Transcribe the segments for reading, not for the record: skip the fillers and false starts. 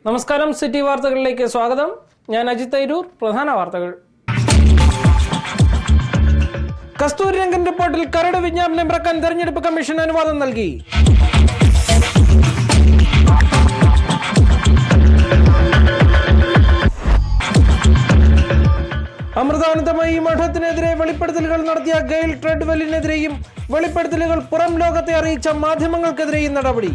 നമസ്കാരം, സിറ്റി വാർത്തകളിലേക്ക് സ്വാഗതം. ഞാൻ അജിത് തൈരൂർ. പ്രധാന വാർത്തകൾ. കസ്തൂരി രംഗൻ റിപ്പോർട്ടിൽ കരട് വിജ്ഞാപനം ഇറക്കാൻ തെരഞ്ഞെടുപ്പ് കമ്മീഷൻ അനുവാദം നൽകി. അമൃതാനന്ദമയി മഠത്തിനെതിരെ വെളിപ്പെടുത്തലുകൾ നടത്തിയ ഗെയിൽ ട്രെഡ്വെല്ലിനെതിരെയും വെളിപ്പെടുത്തലുകൾ പുറം ലോകത്തെ അറിയിച്ച മാധ്യമങ്ങൾക്കെതിരെയും നടപടി.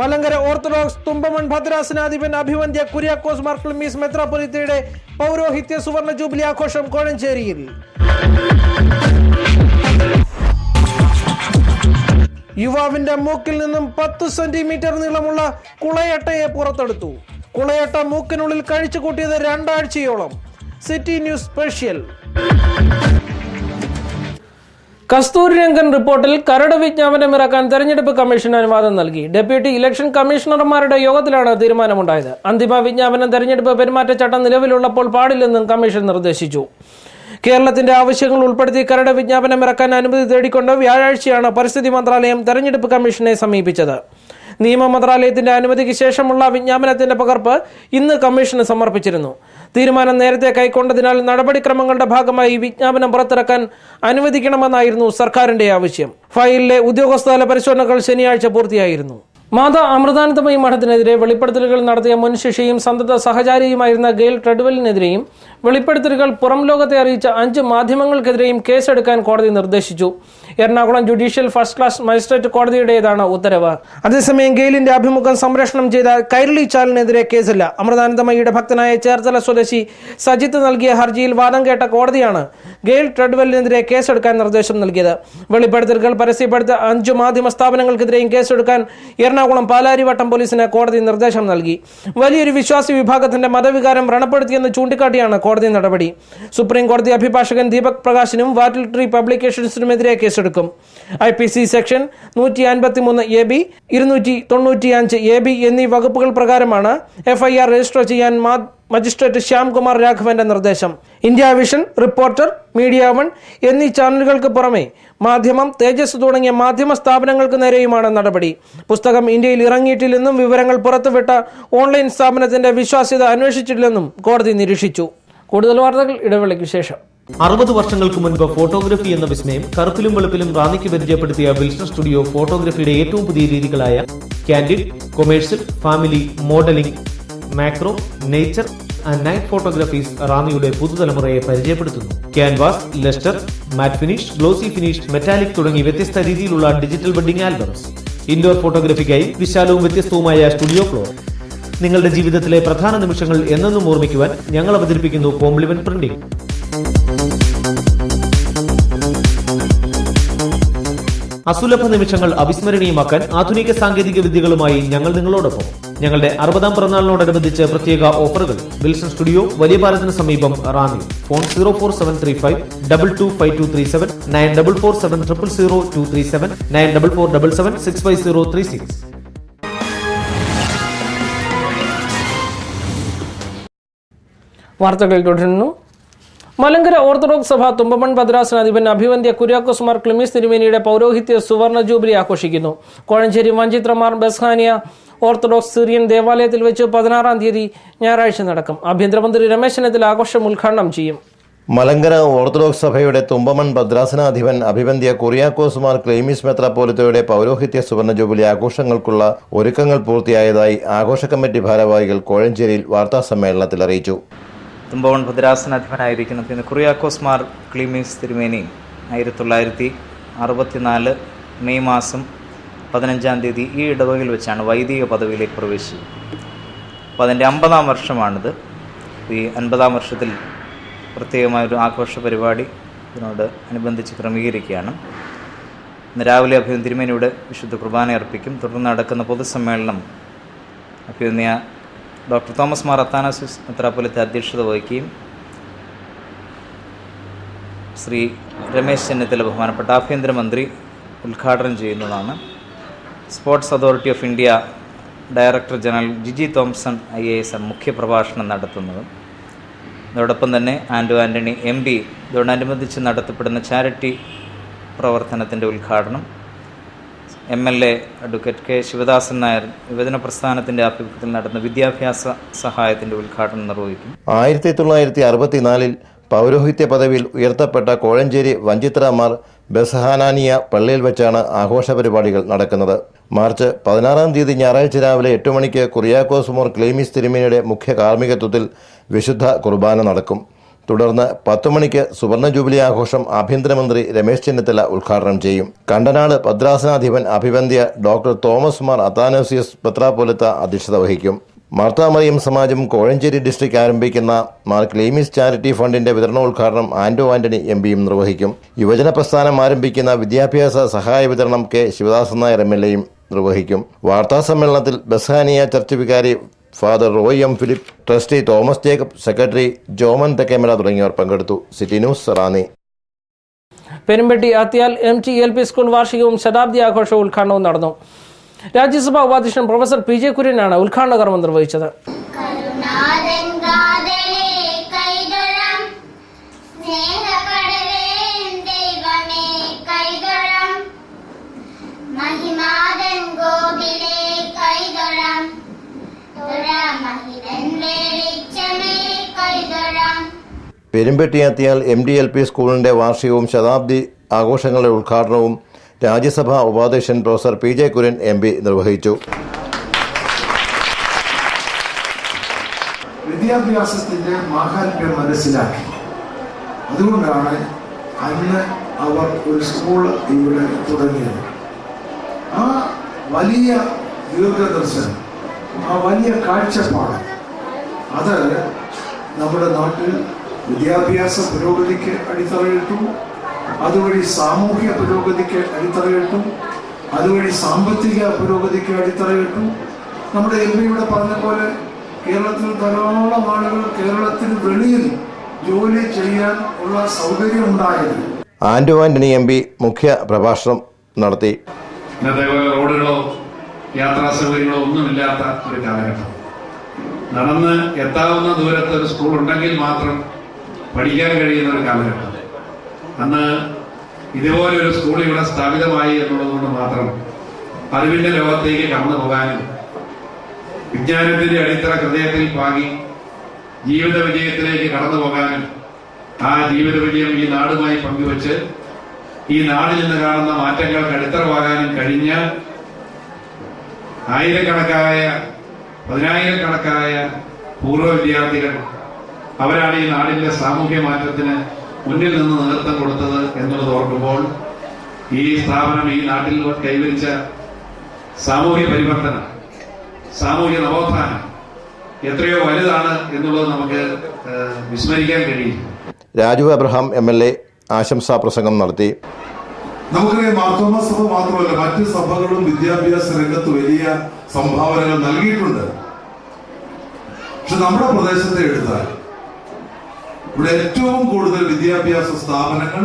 മലങ്കര ഓർത്തഡോക്സ് തുമ്പമൺ ഭദ്രാസനാധിപൻ അഭിവന്ദ്യ കുര്യാക്കോസ് മാർ ക്ലീമീസ് മെത്രാപ്പൊലീത്തയുടെ പൗരോഹിത്യ സുവർണ ജൂബിലി ആഘോഷം കോഴഞ്ചേരിയിൽ. യുവാവിന്റെ മൂക്കിൽ നിന്നും 10 സെന്റിമീറ്റർ നീളമുള്ള കുളയട്ടയെ പുറത്തെടുത്തു. കുളയട്ട മൂക്കിനുള്ളിൽ കഴിച്ചുകൂട്ടിയത് 2 ആഴ്ചയോളം. City news special. Kasturi Rangan റിപ്പോർട്ടിൽ കരട് വിജ്ഞാപനം ഇറക്കാൻ തെരഞ്ഞെടുപ്പ് കമ്മീഷൻ അനുവാദം നൽകി. ഡെപ്യൂട്ടി ഇലക്ഷൻ കമ്മീഷണർമാരുടെ യോഗത്തിലാണ് തീരുമാനമുണ്ടായത്. അന്തിമ വിജ്ഞാപനം തെരഞ്ഞെടുപ്പ് പെരുമാറ്റച്ചട്ടം നിലവിലുള്ളപ്പോൾ പാടില്ലെന്നും കമ്മീഷൻ നിർദ്ദേശിച്ചു. കേരളത്തിന്റെ ആവശ്യങ്ങൾ ഉൾപ്പെടുത്തി കരട് വിജ്ഞാപനം ഇറക്കാൻ അനുമതി തേടിക്കൊണ്ട് വ്യാഴാഴ്ചയാണ് പരിസ്ഥിതി മന്ത്രാലയം തെരഞ്ഞെടുപ്പ് കമ്മീഷനെ സമീപിച്ചത്. നിയമ മന്ത്രാലയത്തിന്റെ അനുമതിക്ക് ശേഷമുള്ള വിജ്ഞാപനത്തിന്റെ പകർപ്പ് ഇന്ന് കമ്മീഷന് സമർപ്പിച്ചിരുന്നു. തീരുമാനം നേരത്തെ കൈക്കൊണ്ടതിനാൽ നടപടിക്രമങ്ങളുടെ ഭാഗമായി വിജ്ഞാപനം പുറത്തിറക്കാൻ അനുവദിക്കണമെന്നായിരുന്നു സർക്കാരിന്റെ ആവശ്യം. ഫയലിലെ ഉദ്യോഗസ്ഥതല പരിശോധനകൾ ശനിയാഴ്ച പൂർത്തിയായിരുന്നു. മാതാ അമൃതാനന്ദമയി മഠത്തിനെതിരെ വെളിപ്പെടുത്തലുകൾ നടത്തിയ മുൻ ശിഷ്യയും സന്തത സഹചാരിയുമായിരുന്ന ഗെയിൽ ട്രെഡ്വെല്ലിനെതിരെയും വെളിപ്പെടുത്തലുകൾ പുറം ലോകത്തെ അറിയിച്ച 5 മാധ്യമങ്ങൾക്കെതിരെയും കേസെടുക്കാൻ കോടതി നിർദ്ദേശിച്ചു. Ernakulam judicial first class magistrate കോടതിയുടേതാണ് ഉത്തരവ്. അതേസമയം ഗെയിലിന്റെ അഭിമുഖം സംപ്രേഷണം ചെയ്ത കൈരളി ചാനലിനെതിരെ കേസില്ല. അമൃതാനന്ദമയിയുടെ ഭക്തനായ ചേർത്തല സ്വദേശി സജിത്ത് നൽകിയ ഹർജിയിൽ വാദം കേട്ട കോടതിയാണ് ഗെയിൽ ട്രെഡ്വെല്ലിനെതിരെ കേസെടുക്കാൻ നിർദ്ദേശം നൽകിയത്. വെളിപ്പെടുത്തലുകൾ പരസ്യപ്പെടുത്തിയ 5 മാധ്യമ സ്ഥാപനങ്ങൾക്കെതിരെയും കേസെടുക്കാൻ എറണാകുളം പാലാരിവട്ടം പോലീസിന് കോടതി നിർദ്ദേശം നൽകി. വലിയൊരു വിശ്വാസി വിഭാഗത്തിന്റെ മതവികാരം വ്രണപ്പെടുത്തിയെന്ന് ചൂണ്ടിക്കാട്ടിയാണ് കോടതി നടപടി. സുപ്രീം കോടതി അഭിഭാഷകൻ ദീപക് പ്രകാശിനും വാറ്റിൽ ട്രീ പബ്ലിക്കേഷൻസിനുമെതിരെ കേസെടുക്കും. IPC സെക്ഷൻ 153AB, 295AB എന്നീ വകുപ്പുകൾ പ്രകാരമാണ് FIR രജിസ്റ്റർ ചെയ്യാൻ മജിസ്ട്രേറ്റ് ശ്യാംകുമാർ രാഘവന്റെ നിർദ്ദേശം. India vision, reporter, media one എന്നീ ചാനലുകൾക്ക് പുറമെ മാധ്യമം, തേജസ് തുടങ്ങിയ മാധ്യമ സ്ഥാപനങ്ങൾക്ക് നേരെയുമാണ് നടപടി. പുസ്തകം ഇന്ത്യയിൽ ഇറങ്ങിയിട്ടില്ലെന്നും വിവരങ്ങൾ പുറത്തുവിട്ട ഓൺലൈൻ സ്ഥാപനത്തിന്റെ വിശ്വാസ്യത അന്വേഷിച്ചിട്ടില്ലെന്നും കോടതി നിരീക്ഷിച്ചു. കൂടുതൽ വാർത്തകൾ ഇടവേളയ്ക്ക് ശേഷം. 60 വർഷങ്ങൾക്ക് മുൻപ് ഫോട്ടോഗ്രഫി എന്ന വിസ്മയം കറുപ്പിലും വെളുപ്പിലും റാന്നിക്ക് പരിചയപ്പെടുത്തിയ വിൽസൺ സ്റ്റുഡിയോ ഫോട്ടോഗ്രഫിയുടെ ഏറ്റവും പുതിയ രീതികളായ candid, commercial, family, modeling, macro, nature and night photographies റാന്നിയുടെ പുതുതലമുറയെ പരിചയപ്പെടുത്തുന്നു. Canvas, lustre, matte finish, glossy finish, metallic തുടങ്ങി വ്യത്യസ്ത രീതിയിലുള്ള ഡിജിറ്റൽ വെഡിംഗ് ആൽബംസ്. ഇൻഡോർ ഫോട്ടോഗ്രഫിക്കായി വിശാലവും വ്യത്യസ്തവുമായ സ്റ്റുഡിയോ ഫ്ലോർ. നിങ്ങളുടെ ജീവിതത്തിലെ പ്രധാന നിമിഷങ്ങൾ എന്നെന്നും ഓർമ്മിക്കുവാൻ ഞങ്ങൾ അവതരിപ്പിക്കുന്നു കോംപ്ലിമെന്റ് പ്രിന്റിംഗ്. അസുലഭ നിമിഷങ്ങൾ അവിസ്മരണീയമാക്കാൻ ആധുനിക സാങ്കേതിക വിദ്യകളുമായി ഞങ്ങൾ നിങ്ങളോടൊപ്പം. ഞങ്ങളുടെ 60ാം പിറന്നാളിനോടനുബന്ധിച്ച് പ്രത്യേക ഓഫറുകൾ. വിൽസൺ സ്റ്റുഡിയോ, വലിയ പാലത്തിന് സമീപം, റാന്നി. ഫോൺ 04735 225237, 9447000237, 9447765036. വാർത്തകൾ തുടരുന്നു. മലങ്കര ഓർത്തഡോക്സ് സഭ തുമ്പമൺ ഭദ്രാസനാധിപൻ അഭിവന്ദ്യ കുര്യാക്കോസ് മാർ ക്ലീമീസ് തിരുമേനിയുടെ പൗരോഹിത്യ സുവർണ ജൂബിലി ആഘോഷിക്കുന്നു. കോഴഞ്ചേരി വഞ്ചിത്ര മാർ ബസ്ഹാനിയ ഓർത്തഡോക്സ് സിറിയൻ ദേവാലയത്തിൽ വെച്ച് 16-ാം തീയതി ഞായറാഴ്ച നടക്കും. ആഭ്യന്തരമന്ത്രി രമേശ് ചെന്നിത്തല ആഘോഷം ഉദ്ഘാടനം ചെയ്യും. മലങ്കര ഓർത്തഡോക്സ് സഭയുടെ തുമ്പമൺ ഭദ്രാസനാധിപൻ അഭിവന്ദ്യ കുര്യാക്കോസ് മാർ ക്ലീമീസ് മെത്രാപ്പൊലീത്തയുടെ പൗരോഹിത്യ സുവർണ ജൂബിലി ആഘോഷങ്ങൾക്കുള്ള ഒരുക്കങ്ങൾ പൂർത്തിയായതായി ആഘോഷ കമ്മിറ്റി ഭാരവാഹികൾ കോഴഞ്ചേരിയിൽ വാർത്താസമ്മേളനത്തിൽ അറിയിച്ചു. തുമ്പമൺ ഭദ്രാസനാധിപനായിരിക്കുന്ന കുര്യാക്കോസ് മാർ ക്ലീമീസ് തിരുമേനി 1964 മെയ് മാസം 15-ാം തീയതി ഈ ഇടവകയിൽ വെച്ചാണ് വൈദിക പദവിയിലേക്ക് പ്രവേശിച്ചത്. അപ്പോൾ അതിൻ്റെ 50-ാം വർഷമാണിത്. ഈ 50-ാം വർഷത്തിൽ പ്രത്യേകമായൊരു ആഘോഷ പരിപാടി ഇതിനോട് അനുബന്ധിച്ച് ക്രമീകരിക്കുകയാണ്. ഇന്ന് രാവിലെ അഭിവന്ദ്യ തിരുമേനിയുടെ വിശുദ്ധ കുർബാന അർപ്പിക്കും. തുടർന്ന് നടക്കുന്ന പൊതുസമ്മേളനം അഭിവന്ദ്യ ഡോക്ടർ തോമസ് മാർ അത്താനാസിസ് മെത്രാപ്പൊലീത്ത അധ്യക്ഷത വഹിക്കുകയും ശ്രീ രമേശ് ചെന്നിത്തല ബഹുമാനപ്പെട്ട ആഭ്യന്തരമന്ത്രി ഉദ്ഘാടനം ചെയ്യുന്നതാണ്. Sports authority of India director general Jiji Thomson IAS മുഖ്യപ്രഭാഷണം നടത്തുന്നത്. അതോടൊപ്പം തന്നെ ആൻ്റണി MP ഇതോടനുബന്ധിച്ച് നടത്തപ്പെടുന്ന ചാരിറ്റി പ്രവർത്തനത്തിൻ്റെ ഉദ്ഘാടനം MLA advocate K Sivadasan Nair യുവജന പ്രസ്ഥാനത്തിൻ്റെ ആഭിമുഖ്യത്തിൽ നടന്ന വിദ്യാഭ്യാസ സഹായത്തിൻ്റെ ഉദ്ഘാടനം നിർവഹിക്കും. 1964 പൗരോഹിത്യ പദവിയിൽ ഉയർത്തപ്പെട്ട കോഴഞ്ചേരി വഞ്ചിത്രമാർ ബെസഹാനാനിയ പള്ളിയിൽ വെച്ചാണ് ആഘോഷ പരിപാടികൾ നടക്കുന്നത്. മാർച്ച് 16 ഞായറാഴ്ച രാവിലെ 8 മണിക്ക് കുറിയാക്കോസ് മോർ ക്ലീമീസ് തിരുമേനിയുടെ മുഖ്യ കാർമ്മികത്വത്തിൽ വിശുദ്ധ കുർബാന നടക്കും. തുടർന്ന് 10 മണിക്ക് സുവർണ ജൂബിലി ആഘോഷം ആഭ്യന്തരമന്ത്രി രമേശ് ചെന്നിത്തല ഉദ്ഘാടനം ചെയ്യും. കണ്ടനാട് ഭദ്രാസനാധിപൻ അഭിവന്ദ്യ ഡോക്ടർ തോമസ് മാർ അത്താനോസിയസ് മെത്രാപ്പോലീത്ത അധ്യക്ഷത വഹിക്കും. മാർത്താമറിയം സമാജം കോഴഞ്ചേരി ഡിസ്ട്രിക്ട് ആരംഭിക്കുന്ന മാർ ക്ലീമീസ് ചാരിറ്റി ഫണ്ടിന്റെ വിതരണോദ്ഘാടനം ആന്റോ ആന്റണി MPയും നിർവഹിക്കും. യുവജന പ്രസ്ഥാനം ആരംഭിക്കുന്ന വിദ്യാഭ്യാസ സഹായ വിതരണം കെ ശിവദാസൻ നായർ MLAയും നിർവഹിക്കും. വാർത്താസമ്മേളനത്തിൽ ബെസഹാനിയ ചർച്ച് വികാരി father Roy M. Philip, trustee Thomas Jacob, secretary Joman Thekkemala തുടങ്ങിയവർ പങ്കെടുത്തു. City news Ranni. പെരുമ്പട്ടി ആത്യാൽ MTLP സ്കൂൾ വാർഷികവും ശതാബ്ദി ആഘോഷവും ഉദ്ഘാടനവും നടന്നു. രാജ്യസഭാ ഉപാധ്യക്ഷൻ പ്രൊഫസർ PJ കുര്യനാണ് ഉദ്ഘാടന കർമ്മം നിർവഹിച്ചത്. പെരുമ്പട്ടി ആത്യാൽ MDLP സ്കൂളിന്റെ വാർഷികവും ശതാബ്ദി ആഘോഷങ്ങളുടെ ഉദ്ഘാടനവും രാജ്യസഭാ ഉപാധ്യക്ഷൻ പ്രൊഫസർ PJ കുര്യൻ MP നിർവഹിച്ചു. വിദ്യാഭ്യാസത്തിന്റെ മാഹാത്മ്യം മനസ്സിലാക്കി. അതുകൊണ്ടാണ് അന്ന് അവർ ഒരു സ്കൂൾ ഇവിടെ തുടങ്ങിയത്. ആ വലിയ ദീർഘദർശനം, ആ വലിയ കാഴ്ചപ്പാട്, അത് നമ്മുടെ നാട്ടിൽ വിദ്യാഭ്യാസ പുരോഗതിക്ക് അടിത്തറയിട്ടു. അതുവഴി സാമൂഹ്യ പുരോഗതിക്ക് അടിത്തറയിട്ടു. അതുവഴി സാമ്പത്തിക പുരോഗതിക്ക് അടിത്തറയിട്ടു. നമ്മുടെ MP പറഞ്ഞ പോലെ കേരളത്തിൽ ധാരാളം ആളുകൾ കേരളത്തിന് വെളിയിൽ ജോലി ചെയ്യാൻ ഉള്ള സൗകര്യം ഉണ്ടായത്. ആന്റോ ആന്റണി MP മുഖ്യ പ്രഭാഷണം നടത്തി. റോഡുകളോ യാത്രാ സൗകര്യങ്ങളോ ഒന്നുമില്ലാത്ത ഒരു കാലഘട്ടം. നടന്ന് എത്താവുന്ന ദൂരത്ത് ഒരു സ്കൂൾ ഉണ്ടെങ്കിൽ മാത്രം പഠിക്കാൻ കഴിയുന്ന ഒരു കാലഘട്ടം. അന്ന് ഇതുപോലെ ഒരു സ്കൂൾ ഇവിടെ സ്ഥാപിതമായി എന്നുള്ളതുകൊണ്ട് മാത്രം അറിവിന്റെ ലോകത്തേക്ക് കടന്നു പോകാനും വിജ്ഞാനത്തിന്റെ അടിത്തറ ഹൃദയത്തിൽ പാകി ജീവിത വിജയത്തിലേക്ക് കടന്നു പോകാനും ആ ജീവിത വിജയം ഈ നാടുമായി പങ്കുവച്ച് ഈ നാടിൽ നിന്ന് കാണുന്ന മാറ്റങ്ങൾക്ക് അടിത്തറവാകാനും കഴിഞ്ഞ പതിനായിരക്കണക്കായ പൂർവ്വ വിദ്യാർത്ഥികൾ അവരാണ് ഈ നാടിന്റെ സാമൂഹ്യ മാറ്റത്തിന് മുന്നിൽ നിന്ന് നേതൃത്വം കൊടുത്തത് എന്നുള്ളത് ഓർക്കുമ്പോൾ ഈ സ്ഥാപനം ഈ നാട്ടിൽ കൈവരിച്ച സാമൂഹ്യ പരിവർത്തനം, സാമൂഹ്യ നവോത്ഥാനം എത്രയോ വലുതാണ് എന്നുള്ളത് നമുക്ക് വിസ്മരിക്കാൻ കഴിയും. രാജു അബ്രഹാം MLA ആശംസാ പ്രസംഗം നടത്തി. നമുക്കറിയാം, മാർത്തോമാ സഭ മാത്രമല്ല മറ്റ് സഭകളും വിദ്യാഭ്യാസ രംഗത്ത് വലിയ സംഭാവനകൾ നൽകിയിട്ടുണ്ട്. പക്ഷെ നമ്മുടെ പ്രദേശത്തെ എടുത്താൽ ഇവിടെ ഏറ്റവും കൂടുതൽ വിദ്യാഭ്യാസ സ്ഥാപനങ്ങൾ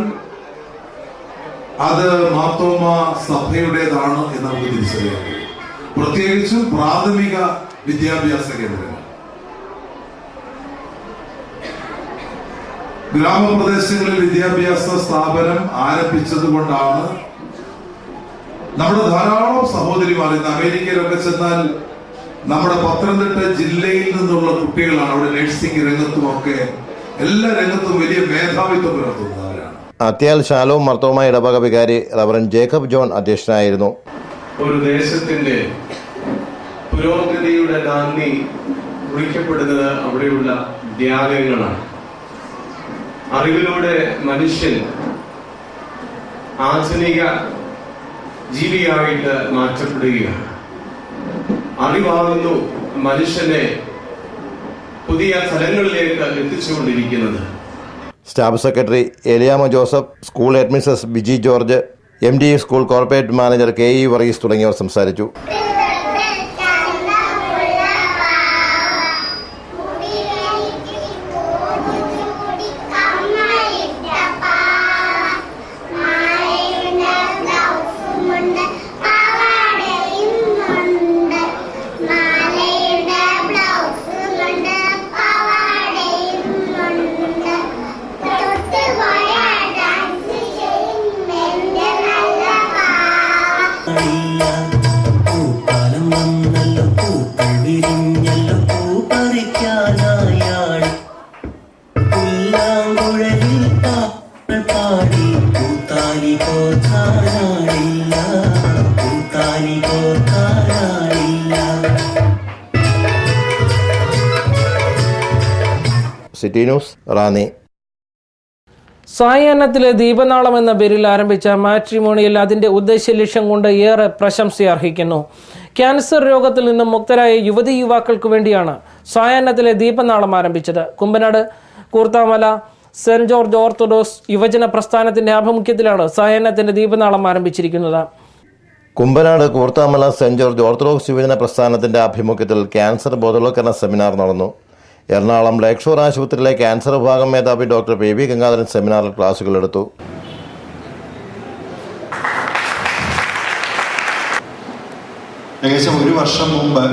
അത് മാർത്തോമാ സഭയുടേതാണ് എന്ന് നമുക്ക് തിരിച്ചറിയാൻ കഴിയും. പ്രത്യേകിച്ചും പ്രാഥമിക വിദ്യാഭ്യാസ കേന്ദ്രങ്ങൾ. ഗ്രാമപ്രദേശങ്ങളിൽ വിദ്യാഭ്യാസ സ്ഥാപനം ആരംഭിച്ചത് കൊണ്ടാണ് നമ്മുടെ ധാരാളം സഹോദരിമാർ ഇന്ന് അമേരിക്കയിലൊക്കെ ചെന്നാൽ നമ്മുടെ പത്തനംതിട്ട ജില്ലയിൽ നിന്നുള്ള കുട്ടികളാണ് അവിടെ നഴ്സിംഗ് രംഗത്തുമൊക്കെ എല്ലാ രംഗത്തും വലിയ മേധാവിത്വം പുലർത്തുന്നവരാണ്. ആത്യാൽ ശാലോം മർത്തോമ ഇടവക വികാരി റവറൻ ജേക്കബ് ജോൺ അധ്യക്ഷനായിരുന്നു. ഒരു ദേശത്തിന്റെ പുരോഗതിയുടെ നാന്ദി വിളിക്കപ്പെടുന്നത് അവിടെയുള്ള ത്യാഗങ്ങളാണ്. അറിവിലൂടെ മനുഷ്യൻ ആധുനിക ജീവിയായിട്ട് മാറ്റപ്പെടുകയാണ്. അറിവാകുന്നു മനുഷ്യനെ പുതിയ തലങ്ങളിലേക്ക് എത്തിച്ചുകൊണ്ടിരിക്കുന്നത്. Staff secretary Eliyamma Joseph, school headmistress Biji George, MD school corporate manager KE Varghese തുടങ്ങിയവർ സംസാരിച്ചു. Bye. City news, Ranni. സായാഹ്നത്തിലെ ദീപനാളം എന്ന പേരിൽ ആരംഭിച്ച മാട്രിമോണിയിൽ അതിന്റെ ഉദ്ദേശ ലക്ഷ്യം കൊണ്ട് ഏറെ പ്രശംസയർഹിക്കുന്നു. ക്യാൻസർ രോഗത്തിൽ നിന്നും മുക്തരായ യുവതി യുവാക്കൾക്ക് വേണ്ടിയാണ് സായാഹ്നത്തിലെ ദീപനാളം ആരംഭിച്ചത്. കുമ്പനാട് കൂർത്താമല സെന്റ് ജോർജ് ഓർത്തഡോക്സ് യുവജന പ്രസ്ഥാനത്തിന്റെ ആഭിമുഖ്യത്തിലാണ് സായാഹ്നത്തിന്റെ ദീപനാളം ആരംഭിച്ചിരിക്കുന്നത്. കുമ്പനാട് കൂർത്താമല സെന്റ് ജോർജ് ഓർത്തഡോക്സ് യുവജന പ്രസ്ഥാനത്തിന്റെ ആഭിമുഖ്യത്തിൽ ക്യാൻസർ ബോധവൽക്കരണ സെമിനാർ നടന്നു. എറണാകുളം ലേക്ക് ഷോർ ആശുപത്രിയിലെ ക്യാൻസർ വിഭാഗം മേധാവി ഡോക്ടർ പി ഗംഗാധരൻ സെമിനാറിൽ ക്ലാസുകൾ എടുത്തു. ഏകദേശം 1 വർഷം മുമ്പ്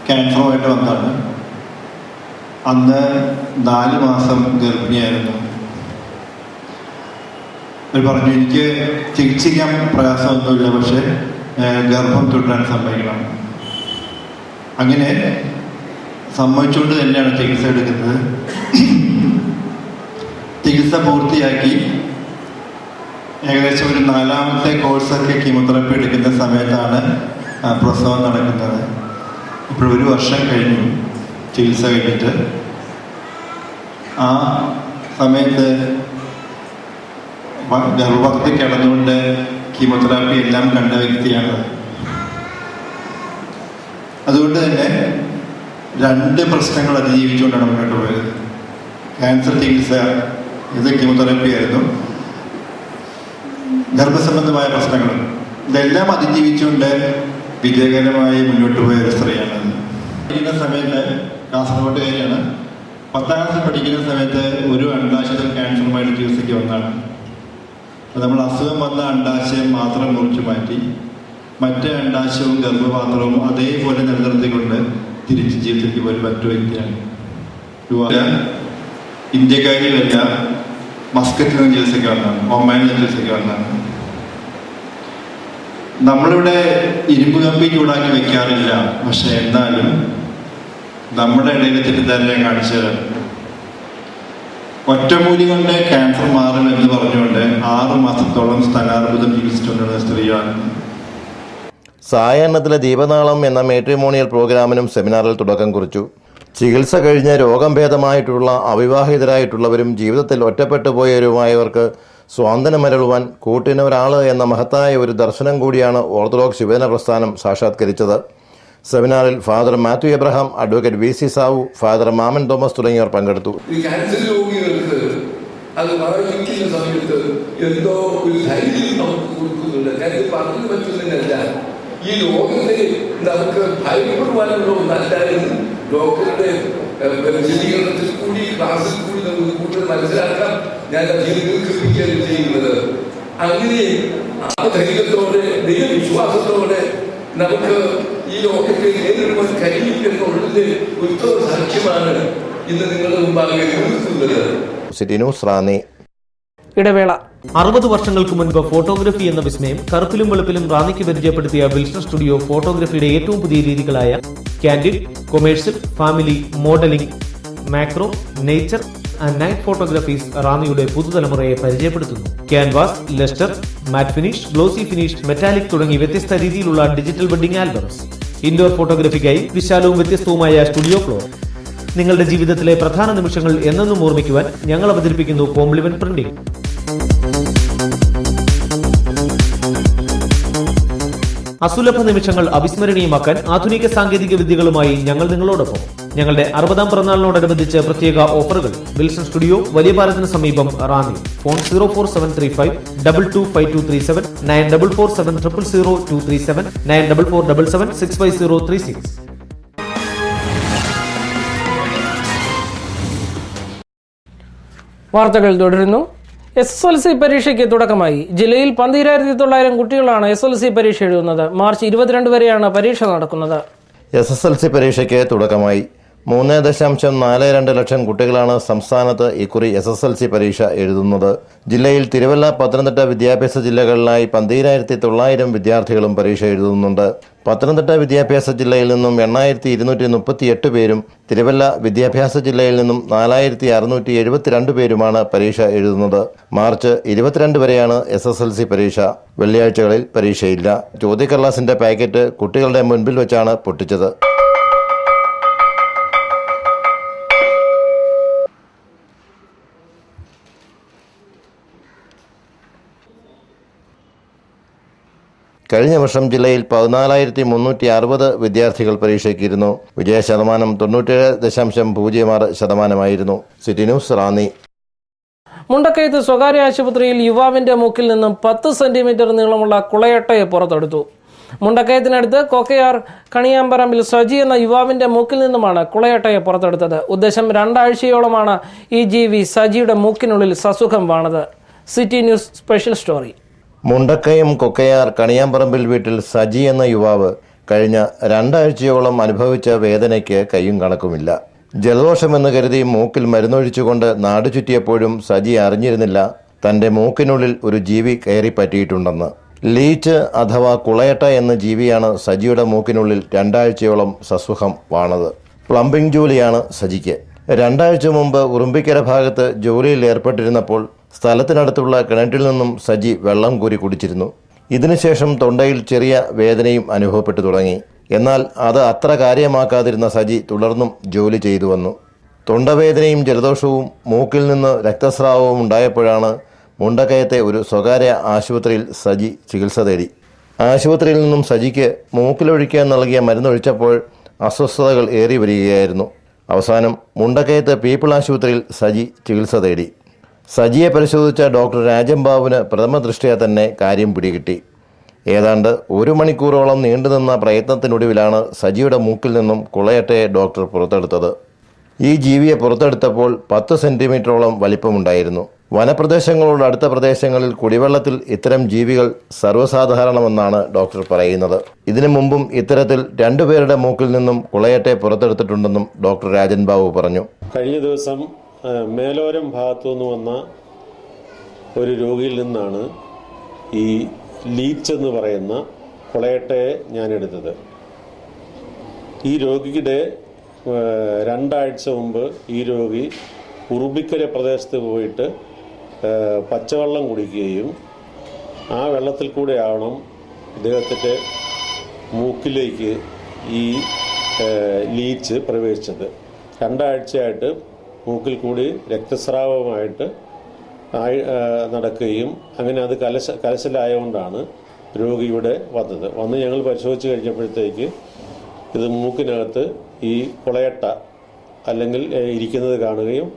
ക്യാൻസറുമായിട്ട് വന്നതാണ്. അന്ന് 4 മാസം ഗർഭിണിയായിരുന്നു. അവർ പറഞ്ഞു, എനിക്ക് ചികിത്സിക്കാൻ പ്രയാസമൊന്നുമില്ല, പക്ഷെ ഗർഭം തുടരാൻ സമ്മതിക്കണം. അങ്ങനെ സമ്മതിച്ചുകൊണ്ട് തന്നെയാണ് ചികിത്സ എടുക്കുന്നത്. ചികിത്സ പൂർത്തിയാക്കി ഏകദേശം ഒരു 4ാമത്തെ കോഴ്സൊക്കെ കീമോതെറാപ്പി എടുക്കുന്ന സമയത്താണ് പ്രസവം നടക്കുന്നത്. ഇപ്പോൾ 1 വർഷം കഴിഞ്ഞു ചികിത്സ കഴിഞ്ഞിട്ട്. ആ സമയത്ത് ഗർഭപാത്രത്തിൽ കിടന്നുകൊണ്ട് കീമോതെറാപ്പി എല്ലാം കണ്ട വ്യക്തിയാണ്. അതുകൊണ്ട് തന്നെ 2 പ്രശ്നങ്ങൾ അതിജീവിച്ചുകൊണ്ടാണ് മുന്നോട്ട് പോയത്. ക്യാൻസർ ചികിത്സ, ഇത് കീമോതെറാപ്പി ആയിരുന്നു, ഗർഭസംബന്ധമായ പ്രശ്നങ്ങൾ, ഇതെല്ലാം അതിജീവിച്ചുകൊണ്ട് വിജയകരമായി മുന്നോട്ട് പോയ ഒരു സ്ത്രീയാണ്. പഠിക്കുന്ന സമയത്ത് കാസർഗോട്ടുകാരിയാണ്. 10ാം ക്ലാസ്സിൽ പഠിക്കുന്ന സമയത്ത് ഒരു അണ്ഡാശയത്തിൽ ക്യാൻസറുമായിട്ട് ചികിത്സയ്ക്ക് വന്നതാണ്. അപ്പോൾ നമ്മൾ അസുഖം വന്ന അണ്ഡാശയം മാത്രം മുറിച്ചു മാറ്റി മറ്റേ അണ്ഡാശയവും ഗർഭപാത്രവും അതേപോലെ നിലനിർത്തിക്കൊണ്ട് തിരിച്ച് ചികിത്സയ്ക്ക് പോലും മറ്റു വ്യക്തിയാണ്. ഇന്ത്യക്കാരിയല്ല, മസ്കറ്റിൽ നിന്ന് ചികിത്സയ്ക്ക് വന്നതാണ്, ഒമാനിൽ നിന്ന് ചികിത്സയ്ക്ക് വന്നതാണ്. നമ്മളിവിടെ ഇരുമ്പ് കമ്പി ചൂടാക്കി വെക്കാറില്ല, പക്ഷെ എന്നാലും നമ്മുടെ ഇടയിൽ തെറ്റിദ്ധാരണ കാണിച്ചത് ഒറ്റമൂലി കൊണ്ട് ക്യാൻസർ മാറും എന്ന് പറഞ്ഞുകൊണ്ട് 6 മാസത്തോളം സ്ഥാനാർബുദം ചികിത്സിച്ചുകൊണ്ടിരുന്ന സ്ത്രീയാണ്. സായാഹ്നത്തിലെ ദീപനാളം എന്ന മാട്രിമോണിയൽ പ്രോഗ്രാമിനും സെമിനാറിൽ തുടക്കം കുറിച്ചു. ചികിത്സ കഴിഞ്ഞ് രോഗം ഭേദമായിട്ടുള്ള അവിവാഹിതരായിട്ടുള്ളവരും ജീവിതത്തിൽ ഒറ്റപ്പെട്ടു പോയവരുമായവർക്ക് സ്വാന്തനമരുളുവാൻ കൂട്ടിന് ഒരാൾ എന്ന മഹത്തായ ഒരു ദർശനം കൂടിയാണ് ഓർത്തഡോക്സ് യുവജന പ്രസ്ഥാനം സാക്ഷാത്കരിച്ചത്. സെമിനാറിൽ father Mathew Abraham, advocate VC Savu, father Mammen Thomas തുടങ്ങിയവർ പങ്കെടുത്തു. ക്യാൻസർ രോഗികൾക്ക് അത് മറവിക്കുന്ന സമയത്ത് എന്തോ ഒരു ധൈര്യം നമുക്ക് കൊടുക്കുന്നുണ്ട്. കാര്യം പറഞ്ഞു പറ്റുന്നതിനല്ല, ഈ രോഗത്തെ നമുക്ക് ഭയപ്പെടുവാനുള്ള ഒന്നല്ലായിരുന്നു. ഡോക്ടറുടെ വിശദീകരണത്തിൽ കൂടി ക്ലാസ്സിൽ കൂടി നമുക്ക് കൂടുതൽ മനസ്സിലാക്കാം. ഞാൻ ദീർഘിപ്പിക്കുകയാണ് ചെയ്യുന്നത്. അങ്ങനെ ആ ധൈര്യത്തോടെ ദൈവവിശ്വാസത്തോടെ നമുക്ക് ഈ ലോകത്തെ നേരിടുവാൻ കഴിയും എന്നുള്ളതിന്റെ ഉത്തമ സാക്ഷ്യമാണ് ഇന്ന് നിങ്ങളുടെ മുമ്പാകെ നിർത്തുന്നത്. City news, Ranni. ഇടവേള. 60 വർഷങ്ങൾക്ക് മുൻപ് ഫോട്ടോഗ്രഫി എന്ന വിസ്മയം കറുപ്പിലും വെളുപ്പിലും റാന്നിക്ക് പരിചയപ്പെടുത്തിയ വിൽസൺ സ്റ്റുഡിയോ ഫോട്ടോഗ്രഫിയുടെ ഏറ്റവും പുതിയ രീതികളായ candid, commercial, family, modeling, macro, nature and night photographies റാന്നിയുടെ പുതുതലമുറയെ പരിചയപ്പെടുത്തുന്നു. Canvas, lustre, matte finish, glossy finish, metallic തുടങ്ങി വ്യത്യസ്ത രീതിയിലുള്ള ഡിജിറ്റൽ വെഡിംഗ് ആൽബംസ്. ഇൻഡോർ ഫോട്ടോഗ്രഫിക്കായി വിശാലവും വ്യത്യസ്തവുമായ സ്റ്റുഡിയോ ഫ്ലോർ. നിങ്ങളുടെ ജീവിതത്തിലെ പ്രധാന നിമിഷങ്ങൾ എന്നെന്നും ഓർമ്മിക്കുവാൻ ഞങ്ങൾ അവതരിപ്പിക്കുന്നു കോംപ്ലിമെന്റ് പ്രിന്റിംഗ്. അസുലഭ നിമിഷങ്ങൾ അവിസ്മരണീയമാക്കാൻ ആധുനിക സാങ്കേതിക വിദ്യകളുമായി ഞങ്ങൾ നിങ്ങളോടൊപ്പം. ഞങ്ങളുടെ 60ാം പിറന്നാളിനോടനുബന്ധിച്ച് പ്രത്യേക ഓഫറുകൾ. വിൽസൺ സ്റ്റുഡിയോ, വലിയ പാലത്തിന് സമീപം, റാന്നി. ഫോൺ 04735 225237 9447000237 9447 65036. വാർത്തകൾ തുടരുന്നു. SSLC പരീക്ഷയ്ക്ക് തുടക്കമായി. ജില്ലയിൽ 12,900 കുട്ടികളാണ് SSLC പരീക്ഷ എഴുതുന്നത്. മാർച്ച് 22 വരെയാണ് പരീക്ഷ നടക്കുന്നത്. SSLC പരീക്ഷയ്ക്ക് തുടക്കമായി. 3.42 ലക്ഷം കുട്ടികളാണ് സംസ്ഥാനത്ത് ഇക്കുറി SSLC പരീക്ഷ എഴുതുന്നത്. ജില്ലയിൽ തിരുവല്ല, പത്തനംതിട്ട വിദ്യാഭ്യാസ ജില്ലകളിലായി 12,900 വിദ്യാർത്ഥികളും പരീക്ഷ എഴുതുന്നുണ്ട്. പത്തനംതിട്ട വിദ്യാഭ്യാസ ജില്ലയിൽ നിന്നും 8,238 പേരും തിരുവല്ല വിദ്യാഭ്യാസ ജില്ലയിൽ നിന്നും 4,672 പേരുമാണ് പരീക്ഷ എഴുതുന്നത്. മാർച്ച് 22 വരെയാണ് SSLC പരീക്ഷ. വെള്ളിയാഴ്ചകളിൽ പരീക്ഷയില്ല. ചോദ്യക്കടലാസിന്റെ പാക്കറ്റ് കുട്ടികളുടെ മുൻപിൽ വെച്ചാണ് പൊട്ടിച്ചത്. കഴിഞ്ഞ വർഷം ജില്ലയിൽ 14,360 വിദ്യാർത്ഥികൾ പരീക്ഷയ്ക്കിരുന്നു. വിജയശതമാനം 97.06%. City news, Ranni. മുണ്ടക്കയത്ത് സ്വകാര്യ ആശുപത്രിയിൽ യുവാവിന്റെ മൂക്കിൽ നിന്നും 10 സെന്റിമീറ്റർ നീളമുള്ള കുളയട്ടയെ പുറത്തെടുത്തു. മുണ്ടക്കയത്തിനടുത്ത് കൊക്കയാർ കണിയാമ്പറമ്പിൽ സജി എന്ന യുവാവിന്റെ മൂക്കിൽ നിന്നുമാണ് കുളയട്ടയെ പുറത്തെടുത്തത്. ഉദ്ദേശം 2 ആഴ്ചയോളമാണ് ഈ ജീവി സജിയുടെ മൂക്കിനുള്ളിൽ സസുഖം വാണത്. City news special story. Mundakkayam Kokkayar Kaniyamparambil വീട്ടിൽ സജി എന്ന യുവാവ് കഴിഞ്ഞ 2 ആഴ്ചയോളം അനുഭവിച്ച വേദനയ്ക്ക് കയ്യും കണക്കുമില്ല. ജലദോഷമെന്ന് കരുതി മൂക്കിൽ മരുന്നൊഴിച്ചുകൊണ്ട് നാടു ചുറ്റിയപ്പോഴും സജി അറിഞ്ഞിരുന്നില്ല തന്റെ മൂക്കിനുള്ളിൽ ഒരു ജീവി കയറി പറ്റിയിട്ടുണ്ടെന്ന്. ലീച്ച് അഥവാ കുളയട്ട എന്ന ജീവിയാണ് സജിയുടെ മൂക്കിനുള്ളിൽ 2 ആഴ്ചയോളം സസുഖം വാണത്. പ്ലംബിംഗ് ജോലിയാണ് സജിക്ക്. 2 ആഴ്ച മുമ്പ് ഉറുമ്പിക്കര ഭാഗത്ത് ജോലിയിൽ ഏർപ്പെട്ടിരുന്നപ്പോൾ സ്ഥലത്തിനടുത്തുള്ള കിണറ്റിൽ നിന്നും സജി വെള്ളം കോരി കുടിച്ചിരുന്നു. ഇതിനുശേഷം തൊണ്ടയിൽ ചെറിയ വേദനയും അനുഭവപ്പെട്ടു തുടങ്ങി. എന്നാൽ അത് അത്ര കാര്യമാക്കാതിരുന്ന സജി തുടർന്നും ജോലി ചെയ്തു വന്നു. തൊണ്ടവേദനയും ജലദോഷവും മൂക്കിൽ നിന്ന് രക്തസ്രാവവും ഉണ്ടായപ്പോഴാണ് മുണ്ടക്കയത്തെ ഒരു സ്വകാര്യ ആശുപത്രിയിൽ സജി ചികിത്സ തേടി. ആശുപത്രിയിൽ നിന്നും സജിക്ക് മൂക്കിലൊഴിക്കാൻ നൽകിയ മരുന്നൊഴിച്ചപ്പോൾ അസ്വസ്ഥതകൾ ഏറി വരികയായിരുന്നു. അവസാനം മുണ്ടക്കയത്ത് പീപ്പിൾ ആശുപത്രിയിൽ സജി ചികിത്സ തേടി. സജിയെ പരിശോധിച്ച ഡോക്ടർ രാജംബാബുവിന് പ്രഥമ ദൃഷ്ട്യാ തന്നെ കാര്യം പിടികിട്ടി. ഏതാണ്ട് 1 മണിക്കൂറോളം നീണ്ടുനിന്ന പ്രയത്നത്തിനൊടുവിലാണ് സജിയുടെ മൂക്കിൽ നിന്നും കുളയട്ടയെ ഡോക്ടർ പുറത്തെടുത്തത്. ഈ ജീവിയെ പുറത്തെടുത്തപ്പോൾ 10 സെന്റിമീറ്ററോളം വലിപ്പമുണ്ടായിരുന്നു. വനപ്രദേശങ്ങളോട് അടുത്ത പ്രദേശങ്ങളിൽ കുടിവെള്ളത്തിൽ ഇത്തരം ജീവികൾ സർവ്വസാധാരണമെന്നാണ് ഡോക്ടർ പറയുന്നത്. ഇതിനു മുമ്പും ഇത്തരത്തിൽ 2 പേരുടെ മൂക്കിൽ നിന്നും കുളയട്ടെ പുറത്തെടുത്തിട്ടുണ്ടെന്നും ഡോക്ടർ രാജൻ ബാബു പറഞ്ഞു. കഴിഞ്ഞ ദിവസം മേലോരം ഭാഗത്തുനിന്ന് വന്ന ഒരു രോഗിയിൽ നിന്നാണ് ഈ ലീച്ച് എന്ന് പറയുന്ന കുളയട്ടയെ ഞാൻ എടുത്തത്. ഈ രോഗിയുടെ 2 ആഴ്ച മുമ്പ് ഈ രോഗി ഉറുമ്പിക്കര പ്രദേശത്ത് പോയിട്ട് പച്ചവെള്ളം കുടിക്കുകയും ആ വെള്ളത്തിൽ കൂടെയാവണം ഇദ്ദേഹത്തിൻ്റെ മൂക്കിലേക്ക് ഈ ലീച്ച് പ്രവേശിച്ചത്. 2 ആഴ്ചയായിട്ട് മൂക്കിൽ കൂടി രക്തസ്രാവമായിട്ട് നടക്കുകയും അങ്ങനെ അത് കലശലായതുകൊണ്ടാണ് രോഗി ഇവിടെ വന്ന് ഞങ്ങൾ പരിശോധിച്ച് കഴിഞ്ഞപ്പോഴത്തേക്ക് ഇത് മൂക്കിനകത്ത് ഈ കുളയട്ട അല്ലെങ്കിൽ ഇരിക്കുന്നത് കാണുകയും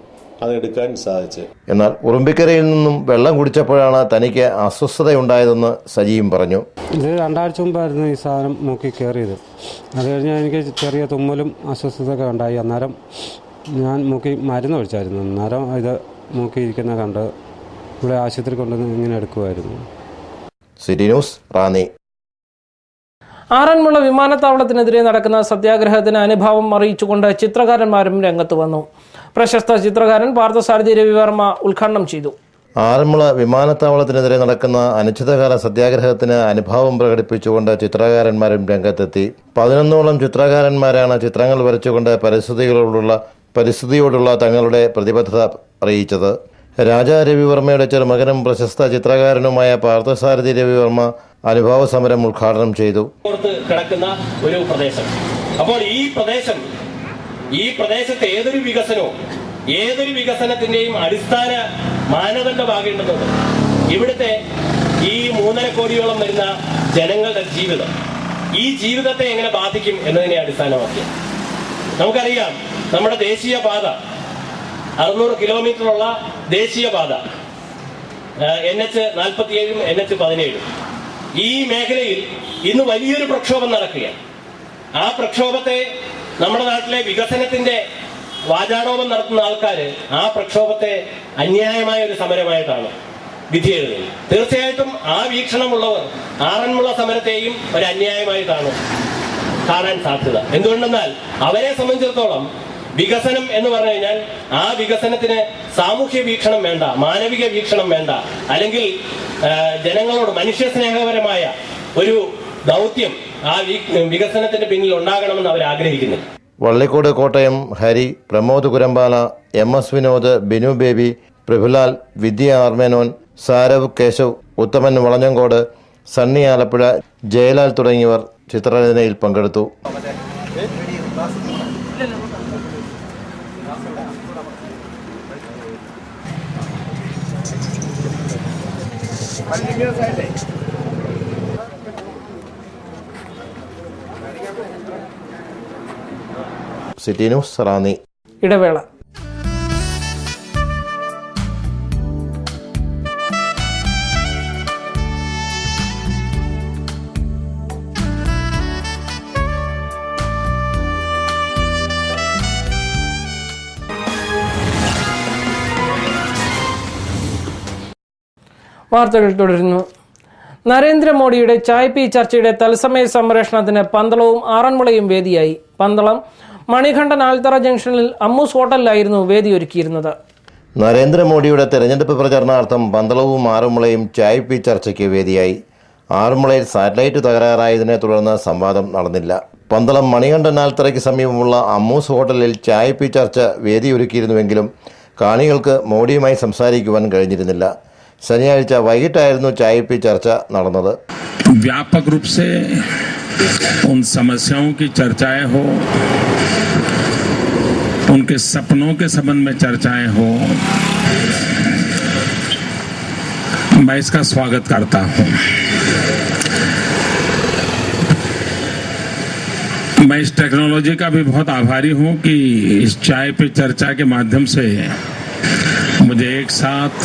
അതെടുക്കാൻ സാധിച്ചു. എന്നാൽ ഉറുമ്പിക്കരയിൽ നിന്നും വെള്ളം കുടിച്ചപ്പോഴാണ് തനിക്ക് അസ്വസ്ഥതയുണ്ടായതെന്ന് സജിയും പറഞ്ഞു. ഇത് 2 ആഴ്ച മുമ്പായിരുന്നു ഈ സാധനം മൂക്കിൽ കയറിയത്. അത് കഴിഞ്ഞാൽ എനിക്ക് ചെറിയ തുമ്മലും അസ്വസ്ഥതയൊക്കെ ഉണ്ടായി. അന്നേരം ഞാൻ മൂക്കിൽ മരുന്ന് ഒഴിച്ചായിരുന്നു. അന്നേരം ഇത് മൂക്കി ഇരിക്കുന്ന കണ്ട് ഇവിടെ ആശുപത്രി കൊണ്ടുവന്ന് ഇങ്ങനെ എടുക്കുമായിരുന്നു. City news, Ranni. ആറന്മുള വിമാനത്താവളത്തിനെതിരെ നടക്കുന്ന സത്യാഗ്രഹത്തിന് അനുഭാവം അറിയിച്ചുകൊണ്ട് ചിത്രകാരന്മാരും രംഗത്ത് വന്നു. പ്രശസ്ത ചിത്രകാരൻ പാർത്ഥസാരഥി രവിവർമ്മ ഉദ്ഘാടനം ചെയ്തു. ആറന്മുള വിമാനത്താവളത്തിനെതിരെ നടക്കുന്ന അനിശ്ചിതകാല സത്യാഗ്രഹത്തിന് അനുഭാവം പ്രകടിപ്പിച്ചുകൊണ്ട് ചിത്രകാരന്മാരും രംഗത്തെത്തി. 11ഓളം ചിത്രകാരന്മാരാണ് ചിത്രങ്ങൾ വരച്ചുകൊണ്ട് പരിസ്ഥിതിയോടുള്ള തങ്ങളുടെ പ്രതിബദ്ധത അറിയിച്ചത്. രാജാ രവിവർമ്മയുടെ ചെറുമകനും പ്രശസ്ത ചിത്രകാരനുമായ പാർത്ഥസാരഥി രവിവർമ്മ അനുഭാവ സമരം ഉദ്ഘാടനം ചെയ്തു. കിടക്കുന്ന ഒരു പ്രദേശം. അപ്പോൾ ഈ പ്രദേശത്തെ ഏതൊരു വികസനത്തിന്റെയും അടിസ്ഥാന മാനദണ്ഡമാകേണ്ടതുണ്ട് ഇവിടുത്തെ ഈ 3.5 കോടിയോളം വരുന്ന ജനങ്ങളുടെ ജീവിതം. ഈ ജീവിതത്തെ എങ്ങനെ ബാധിക്കും എന്നതിനെ അടിസ്ഥാനമാക്കി നമുക്കറിയാം, നമ്മുടെ ദേശീയപാത 600 കിലോമീറ്ററുള്ള ദേശീയപാത NH47 NH17 ഈ മേഖലയിൽ ഇന്ന് വലിയൊരു പ്രക്ഷോഭം നടക്കുകയാണ്. ആ പ്രക്ഷോഭത്തെ നമ്മുടെ നാട്ടിലെ വികസനത്തിന്റെ വാചാടോപം നടത്തുന്ന ആൾക്കാര് ആ പ്രക്ഷോഭത്തെ അന്യായമായ ഒരു സമരമായിട്ടാണ് വിധി എഴുതുന്നത്. തീർച്ചയായിട്ടും ആ വീക്ഷണമുള്ളവർ ആറന്മുള സമരത്തെയും ഒരു അന്യായമായിട്ടാണ് കാണാൻ സാധ്യത. എന്തുകൊണ്ടെന്നാൽ അവരെ സംബന്ധിച്ചിടത്തോളം വികസനം എന്ന് പറഞ്ഞു കഴിഞ്ഞാൽ ആ വികസനത്തിന് സാമൂഹ്യ വീക്ഷണം വേണ്ട, മാനവിക വീക്ഷണം വേണ്ട, അല്ലെങ്കിൽ ജനങ്ങളോട് മനുഷ്യസ്നേഹപരമായ ഒരു ദൗത്യം ആ വികസനത്തിന്റെ പിന്നിൽ ഉണ്ടാകണമെന്ന് അവർ ആഗ്രഹിക്കുന്നു. വള്ളിക്കോട് കോട്ടയം ഹരി, പ്രമോദ് കുരമ്പാല, MS വിനോദ്, ബിനു ബേബി, പ്രഭുലാൽ, വിദ്യ ആർമേനോൻ, സാരവ് കേശവ്, ഉത്തമൻ വളഞ്ഞങ്കോട്, സണ്ണി ആലപ്പുഴ, ജയലാൽ തുടങ്ങിയവർ ചിത്രരചനയിൽ പങ്കെടുത്തു. City news, Ranni. ഇടവേള. വാർത്തകൾ തുടരുന്നു. നരേന്ദ്രമോദിയുടെ ചായ് പി ചർച്ചയുടെ തത്സമയ സംപ്രേഷണത്തിന് പന്തളവും ആറന്മുളയും വേദിയായി. പന്തളം മണികണ്ഠൻ ആൽത്തറ ജംഗ്ഷനിൽ അമ്മൂസ് ഹോട്ടലിലായിരുന്നു വേദി ഒരുക്കിയിരുന്നത്. നരേന്ദ്രമോദിയുടെ തെരഞ്ഞെടുപ്പ് പ്രചരണാർത്ഥം പന്തളവും ആറന്മുളയും ചായ് പി ചർച്ചയ്ക്ക് വേദിയായി. ആറന്മുളയിൽ സാറ്റലൈറ്റ് തകരാറായതിനെ തുടർന്ന് സംവാദം നടന്നില്ല. പന്തളം മണികണ്ഠൻ ആൽത്തറയ്ക്ക് സമീപമുള്ള അമ്മൂസ് ഹോട്ടലിൽ ചായ് പി ചർച്ച വേദിയൊരുക്കിയിരുന്നുവെങ്കിലും കാണികൾക്ക് മോഡിയുമായി സംസാരിക്കുവാൻ കഴിഞ്ഞിരുന്നില്ല. ശനിയാഴ്ച വൈകിട്ടായിരുന്നു ചായ് പി ചർച്ച നടന്നത്. व्यापक रूप से उन समस्याओं की चर्चाएं हो, उनके सपनों के संबंध में चर्चाएं हो, मैं इसका स्वागत करता हूं. मैं इस टेक्नोलॉजी का भी बहुत आभारी हूं कि इस चाय पे चर्चा के माध्यम से मुझे एक साथ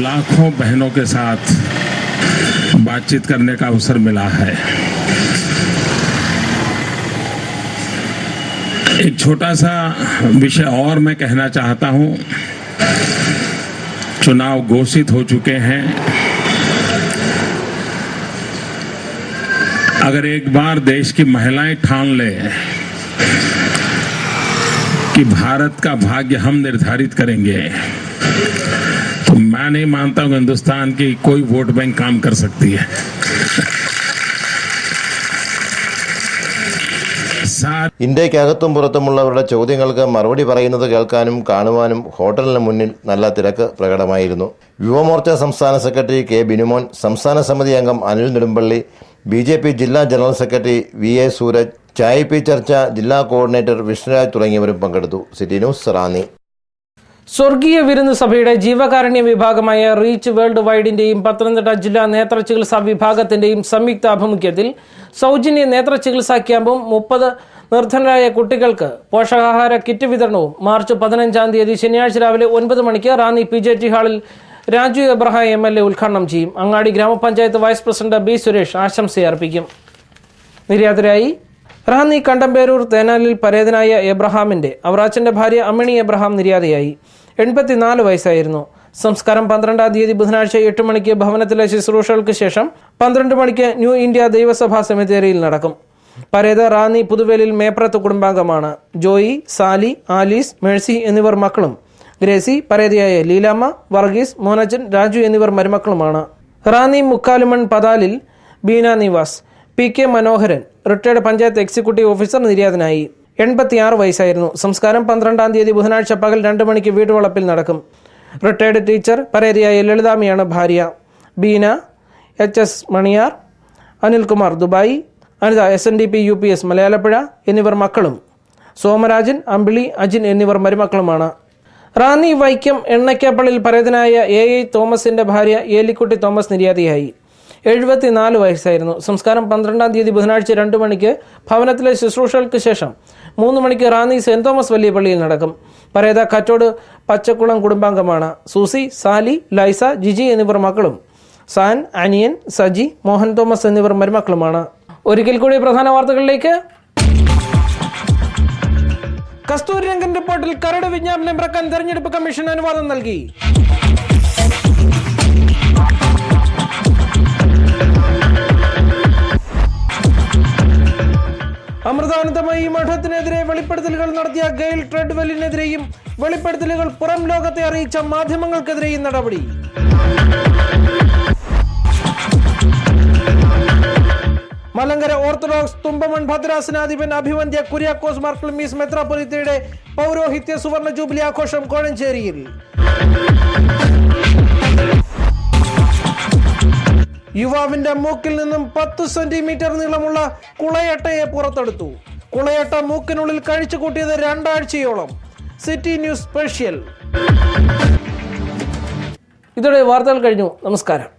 लाखों बहनों के साथ बातचीत करने का अवसर मिला है. एक छोटा सा विषय और मैं कहना चाहता हूं. चुनाव घोषित हो चुके हैं. अगर एक बार देश की महिलाएं ठान ले कि भारत का भाग्य हम निर्धारित करेंगे, तो मैं नहीं मानता हूं हिंदुस्तान की कोई वोट बैंक काम कर सकती है. ഇന്ത്യക്കകത്തും പുറത്തുമുള്ളവരുടെ ചോദ്യങ്ങൾക്ക് മറുപടി പറയുന്നത് കേൾക്കാനും കാണുവാനും ഹോട്ടലിന് മുന്നിൽ നല്ല തിരക്ക് പ്രകടമായിരുന്നു. യുവമോർച്ച സംസ്ഥാന സെക്രട്ടറി കെ ബിനുമോൻ, സംസ്ഥാന സമിതി അംഗം അനിൽ നെടുമ്പള്ളി, BJP ജില്ലാ general secretary VA Sooraj, Chai Pe Charcha ജില്ലാ കോർഡിനേറ്റർ വിഷ്ണുരാജ് തുടങ്ങിയവരും പങ്കെടുത്തു. City news, Ranni. സ്വർഗീയ വിരുന്ന് സഭയുടെ ജീവകാരുണ്യ വിഭാഗമായ റീച്ച് വേൾഡ് വൈഡിന്റെയും പത്തനംതിട്ട ജില്ലാ നേത്ര ചികിത്സാ വിഭാഗത്തിന്റെയും സംയുക്ത ആഭിമുഖ്യത്തിൽ സൗജന്യ നേത്ര ചികിത്സാ ക്യാമ്പും 30 നിർധനരായ കുട്ടികൾക്ക് പോഷകാഹാര കിറ്റ് വിതരണവും മാർച്ച് 15 ശനിയാഴ്ച രാവിലെ 9 മണിക്ക് റാന്നി PJT ഹാളിൽ രാജു എബ്രഹാം MLA ഉദ്ഘാടനം ചെയ്യും. അങ്ങാടി ഗ്രാമപഞ്ചായത്ത് വൈസ് പ്രസിഡന്റ് B സുരേഷ് ആശംസയർപ്പിക്കും. നിര്യാതരായി റാന്നി കണ്ടമ്പേരൂർ തേനാലിൽ പരേതനായ എബ്രഹാമിന്റെ അവറാച്ചന്റെ ഭാര്യ അമ്മിണി എബ്രഹാം നിര്യാതയായി. 84 വയസ്സായിരുന്നു. സംസ്കാരം 12 ബുധനാഴ്ച 8 മണിക്ക് ഭവനത്തിലെ ശുശ്രൂഷകൾക്ക് ശേഷം 12 മണിക്ക് ന്യൂ ഇന്ത്യ ദൈവസഭാ സെമിത്തേരിയിൽ നടക്കും. പരേത റാന്നി പുതുവേലിൽ മേപ്രത്ത് കുടുംബാംഗമാണ്. ജോയി, സാലി, ആലീസ്, മേഴ്സി എന്നിവർ മക്കളും ഗ്രേസി, പരേതയായ ലീലാമ്മ, വർഗീസ്, മോനച്ചൻ, രാജു എന്നിവർ മരുമക്കളുമാണ്. Ranni Mukkalumon Pathalil Beena Nivas, PK Manoharan retired panchayat executive officer നിര്യാതനായി. 86 വയസ്സായിരുന്നു. സംസ്കാരം 12 ബുധനാഴ്ച പകൽ 2 മണിക്ക് വീട്ടുവളപ്പിൽ നടക്കും. റിട്ടയർഡ് ടീച്ചർ പരേതയായ ലളിതാമ്മയാണ് ഭാര്യ. Beena HS Maniyar, Anilkumar Dubai, Anitha SNDP UPS Malayalappuzha എന്നിവർ മക്കളും. സോമരാജൻ, അമ്പിളി, അജിൻ എന്നിവർ മരുമക്കളുമാണ്. റാന്നി വൈക്കം എണ്ണയ്ക്കാപ്പള്ളിൽ പരേതനായ AI തോമസിന്റെ ഭാര്യ ഏലിക്കുട്ടി തോമസ് നിര്യാതയായി. 74 വയസ്സായിരുന്നു. സംസ്കാരം 12 ബുധനാഴ്ച 2 മണിക്ക് ഭവനത്തിലെ ശുശ്രൂഷകൾക്ക് ശേഷം 3 മണിക്ക് റാന്നി സെന്റ് തോമസ് വലിയ പള്ളിയിൽ നടക്കും. പരേത കറ്റോട് പച്ചക്കുളം കുടുംബാംഗമാണ്. സൂസി, സാലി, ലൈസ, ജിജി എന്നിവർ മക്കളും. സാൻ, അനിയൻ, സജി, മോഹൻ തോമസ് എന്നിവർ മരുമക്കളുമാണ്. ഒരിക്കൽ കൂടി പ്രധാന വാർത്തകളിലേക്ക്. കസ്തൂരിരംഗൻ റിപ്പോർട്ടിൽ കരട് വിജ്ഞാപനം ഇറക്കാൻ തെരഞ്ഞെടുപ്പ് കമ്മീഷൻ അനുവാദം നൽകി. അമൃതാനന്ദമയി മഠത്തിനെതിരെ വെളിപ്പെടുത്തലുകൾ നടത്തിയ ഗെയിൽ ട്രെഡ്വെല്ലിനെതിരെയും വെളിപ്പെടുത്തലുകൾ പുറം ലോകത്തെ അറിയിച്ച മാധ്യമങ്ങൾക്കെതിരെയും നടപടി. മലങ്കര ഓർത്തഡോക്സ് തുമ്പമൺ ഭദ്രാസനാധിപൻ അഭിവന്ദ്യ കുര്യാക്കോസ് മാർ ക്ലീമീസ് മെത്രാപ്പൊലീത്തയുടെ പൗരോഹിത്യ സുവർണ ജൂബിലി ആഘോഷം കോഴഞ്ചേരിയിൽ. യുവാവിന്റെ മൂക്കിൽ നിന്നും 10 സെന്റിമീറ്റർ നീളമുള്ള കുളയട്ടയെ പുറത്തെടുത്തു. കുളയട്ട മൂക്കിനുള്ളിൽ കഴിച്ചു കൂട്ടിയത് 2 ആഴ്ചയോളം. City news special. ഇതോടെ വാർത്തകൾ കഴിഞ്ഞു. നമസ്കാരം.